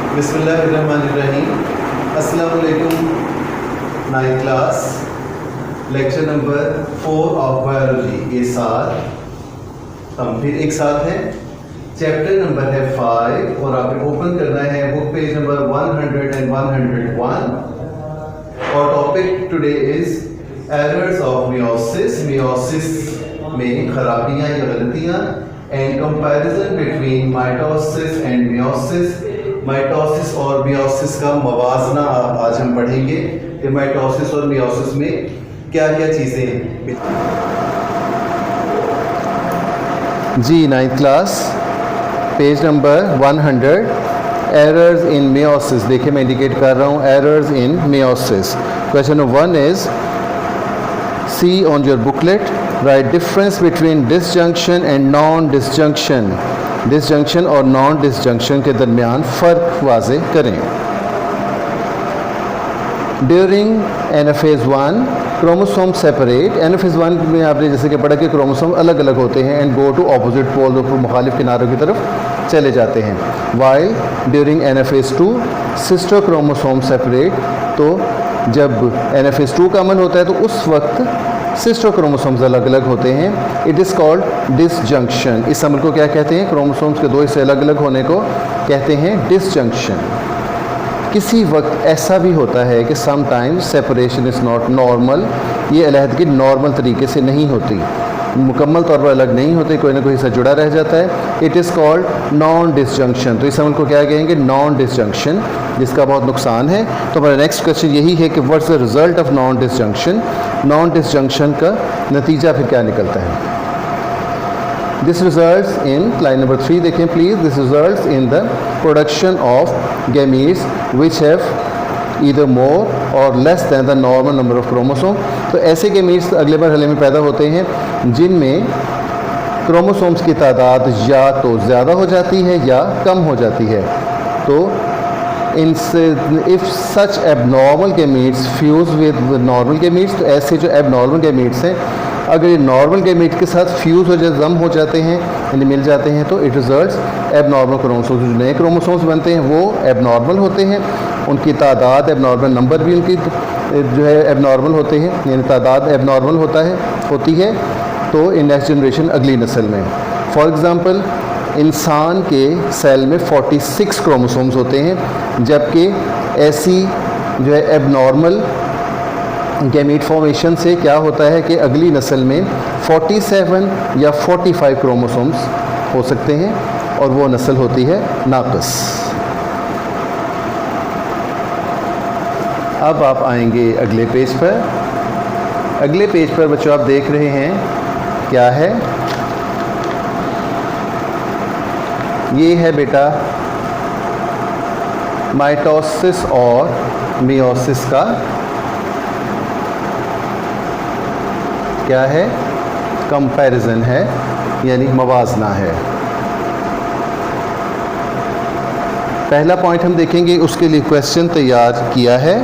बिस्मिल्लाहिर्रहमानिर्रहीम। अस्सलाम वालेकुम। 9th class, lecture number 4 of biology के साथ हम फिर एक साथ हैं। चैप्टर नंबर है 5 और आपने ओपन करना है बुक पेज नंबर 100 and 101 और topic today is errors of meiosis. Meiosis में खराबियां या गलतियां and comparison between mitosis and meiosis. Mitosis और मियोसिस का मवाजना आज हम पढ़ेंगे कि माइटोसिस और मियोसिस में क्या क्या चीज़ें हैं। जी 9th class, page number 100, errors in meiosis. देखिए मैं इंडिकेट कर रहा हूँ errors in meiosis. Question number 1 is see on your booklet, write difference between disjunction and non disjunction. Disjunction और नॉन डिसजंक्शन के दरमियान फ़र्क वाज़े करें। During anaphase 1 chromosome separate. Anaphase 1 में आपने जैसे कि पढ़ा कि क्रोमोसोम अलग अलग होते हैं and go to opposite pole, मुखालिफ किनारों की तरफ चले जाते हैं। While during anaphase 2 sister chromosome separate. तो जब एनाफेज 2 का अमल होता है तो उस वक्त सिस्टर क्रोमोसोम्स अलग अलग होते हैं। It is called disjunction. इस अमल को क्या कहते हैं? क्रोमोसोम्स के दो हिस्से अलग अलग होने को कहते हैं डिसजंक्शन। किसी वक्त ऐसा भी होता है कि sometimes separation is not normal. ये अलहदगी नॉर्मल तरीके से नहीं होती, मुकम्मल तौर पर अलग नहीं होते, कोई ना कोई हिस्सा जुड़ा रह जाता है। It is called non disjunction. तो इस अमल को क्या कहेंगे? नॉन डिसजंक्शन, जिसका बहुत नुकसान है। तो हमारा नेक्स्ट क्वेश्चन यही है कि what's the result of non disjunction. Non disjunction का नतीजा फिर क्या निकलता है? This results in line number 3 देखें please. This results in the production of gametes which have either more or less than the normal number of chromosome. तो ऐसे gametes अगले मरहले में पैदा होते हैं जिनमें क्रोमोसोम्स की तादाद या तो ज़्यादा हो जाती है या कम हो जाती है। तो if such abnormal gametes fuse with normal gametes, तो ऐसे जो एबनॉर्मल गैमीट्स हैं अगर ये नॉर्मल गैमीट के साथ फ्यूज़ हो जाते, जम हो जाते हैं यानी मिल जाते हैं, तो इट रिजल्ट्स एबनॉर्मल क्रोमोसोम्स। जो नए क्रोमोसोम्स बनते हैं वो एबनॉर्मल होते हैं, उनकी तादाद एबनॉर्मल, नंबर भी उनकी जो है एबनॉर्मल होते हैं, यानी तादाद एबनॉर्मल होती है। तो इन नेक्स्ट जनरेशन अगली नस्ल में फॉर एग्ज़ाम्पल इंसान के सेल में 46 क्रोमोसोम्स होते हैं, जबकि ऐसी जो है एबनॉर्मल गैमीट फॉर्मेशन से क्या होता है कि अगली नस्ल में 47 या 45 क्रोमोसोम्स हो सकते हैं और वो नस्ल होती है नाक़िस। अब आप आएंगे अगले पेज पर। अगले पेज पर बच्चों आप देख रहे हैं क्या है? ये है बेटा माइटोसिस और मियोसिस का क्या है? कंपैरिजन है, यानी मवाजना है। पहला पॉइंट हम देखेंगे, उसके लिए क्वेश्चन तैयार किया है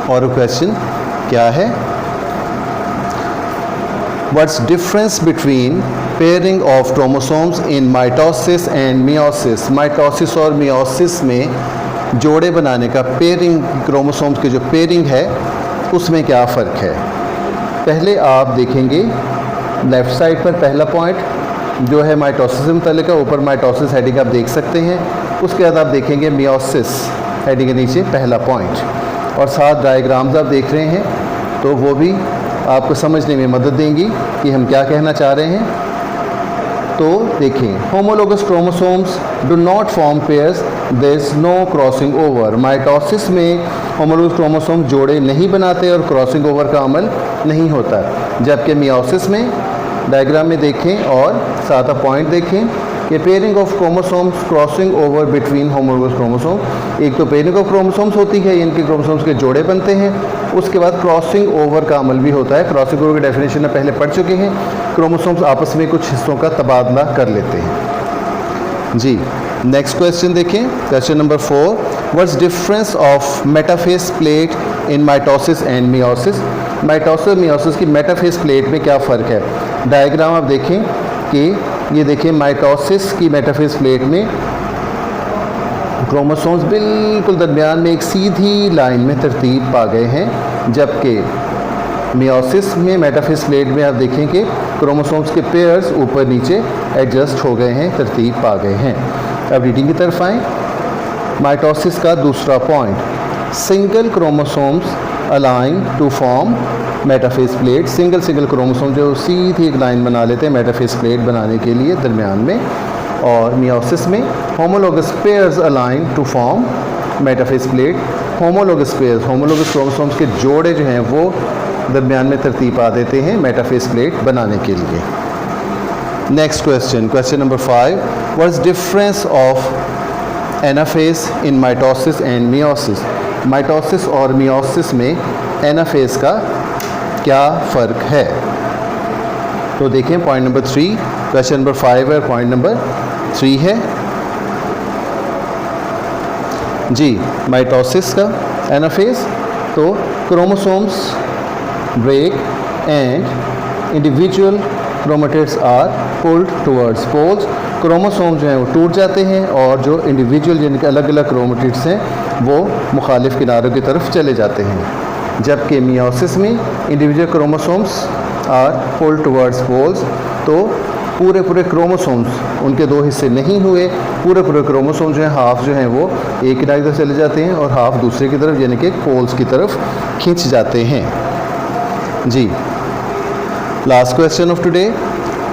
और क्वेश्चन क्या है? What's difference between pairing of chromosomes in mitosis and meiosis. Mitosis और मियोसिस में जोड़े बनाने का, पेयरिंग क्रोमोसोम्स की जो पेयरिंग है उसमें क्या फ़र्क है? पहले आप देखेंगे लेफ़्ट साइड पर पहला पॉइंट जो है माइटोसिस से मुतल्लिक़ है, ऊपर माइटोसिस हेडिंग आप देख सकते हैं। उसके बाद आप देखेंगे मियोसिस हेडिंग के नीचे पहला पॉइंट और साथ डायग्राम्स आप देख रहे हैं, तो वो भी आपको समझने में मदद देंगी कि हम क्या कहना चाह रहे हैं। तो देखें, homologous chromosomes do not form pairs, there is no crossing over. Mitosis में होमोलोगस क्रोमोसोम जोड़े नहीं बनाते और क्रॉसिंग ओवर का अमल नहीं होता, जबकि मियोसिस में डायग्राम में देखें और साथ पॉइंट देखें कि pairing of chromosomes crossing over between homologous chromosome. एक तो पेयरिंग ऑफ क्रोमोसोम्स होती है, इनके क्रोमोसोम्स के जोड़े बनते हैं, उसके बाद क्रॉसिंग ओवर का अमल भी होता है। क्रॉसिंग ओवर की डेफिनेशन में पहले पढ़ चुके हैं। क्रोमोसोम्स आपस में कुछ हिस्सों का तबादला कर लेते हैं। जी नेक्स्ट क्वेश्चन देखें, question number 4, what's difference of metaphase plate in mitosis and meiosis. Mitosis और मियोसिस की मेटाफेस प्लेट में क्या फ़र्क है? डायग्राम आप देखें कि ये देखिए माइटोसिस की मेटाफेज प्लेट में क्रोमोसोम्स बिल्कुल दरमियान में एक सीधी लाइन में तरतीब पा गए हैं, जबकि मियोसिस में मेटाफेज प्लेट में आप देखें कि क्रोमोसोम्स के पेयर्स ऊपर नीचे एडजस्ट हो गए हैं, तरतीब पा गए हैं। अब रीडिंग की तरफ आएँ। माइटोसिस का दूसरा point, single chromosomes align to form metaphase plate. Single chromosome जो सीधी एक लाइन बना लेते हैं मेटाफेज प्लेट बनाने के लिए दरमियान में। और मियोसिस में homologous pairs align to form metaphase plate. Homologous chromosomes के जोड़े जो हैं वो दरमियान में तरतीब पा देते हैं मेटाफेज प्लेट बनाने के लिए। Next question number 5, what is difference of anaphase in mitosis and meiosis. Mitosis और मियोसिस में एनाफेज का क्या फ़र्क है? तो देखें पॉइंट नंबर 3, क्वेश्चन नंबर 5 है, पॉइंट नंबर 3 है जी माइटोसिस का एनाफेज। तो chromosomes break and individual chromatids are pulled towards poles. Chromosome जो हैं वो टूट जाते हैं और जो इंडिविजुअल जिनके अलग अलग क्रोमेटिड्स हैं वो मुखालिफ किनारों की तरफ चले जाते हैं। जबकि मियोसिस में individual chromosomes are pulled towards poles. तो पूरे क्रोमोसोम्स उनके दो हिस्से नहीं हुए, पूरे क्रोमोसोम जो हैं हाफ जो हैं वो एक किनारे की तरफ चले जाते हैं और हाफ दूसरे की तरफ यानी कि पोल्स की तरफ खींच जाते हैं जी। Last question of today,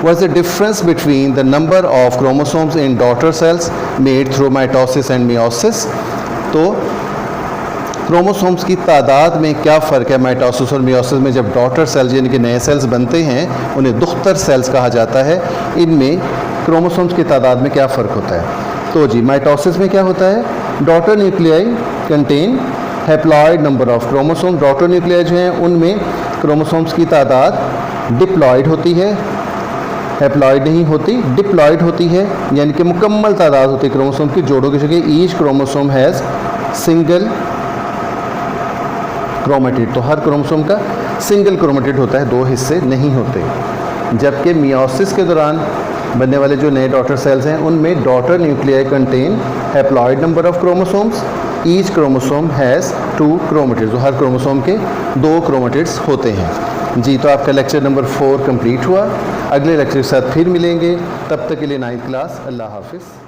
what is the difference between the number of chromosomes in daughter cells made through mitosis and meiosis. तो क्रोमोसोम्स की तादाद में क्या फ़र्क है माइटोसिस और मियोसिस में? जब डॉटर सेल्स यानी कि नए सेल्स बनते हैं उन्हें दुख्तर सेल्स कहा जाता है। इनमें क्रोमोसोम्स की तादाद में क्या फ़र्क होता है? तो जी माइटोसिस में क्या होता है, daughter nuclei contain haploid number of chromosome. Daughter nuclei जो हैं उनमें क्रोमोसोम्स की तादाद डिप्लॉइड होती है, हैप्लॉइड नहीं होती, डिप्लॉइड होती है, यानी कि मुकम्मल तादाद होती है क्रोमोसोम की जोड़ों की जगह। Each chromosome has single chromatid. तो हर क्रोमोसोम का सिंगल क्रोमेटिड होता है, दो हिस्से नहीं होते। जबकि मियोसिस के दौरान बनने वाले जो नए डॉटर सेल्स हैं उनमें daughter nuclei contain haploid number of chromosomes. Each chromosome has 2 chromatids. तो हर क्रोमोसोम के 2 क्रोमेटिड्स होते हैं जी। तो आपका लेक्चर नंबर 4 कंप्लीट हुआ। अगले लेक्चर के साथ फिर मिलेंगे, तब तक के लिए 9th क्लास। अल्लाह हाफिज़।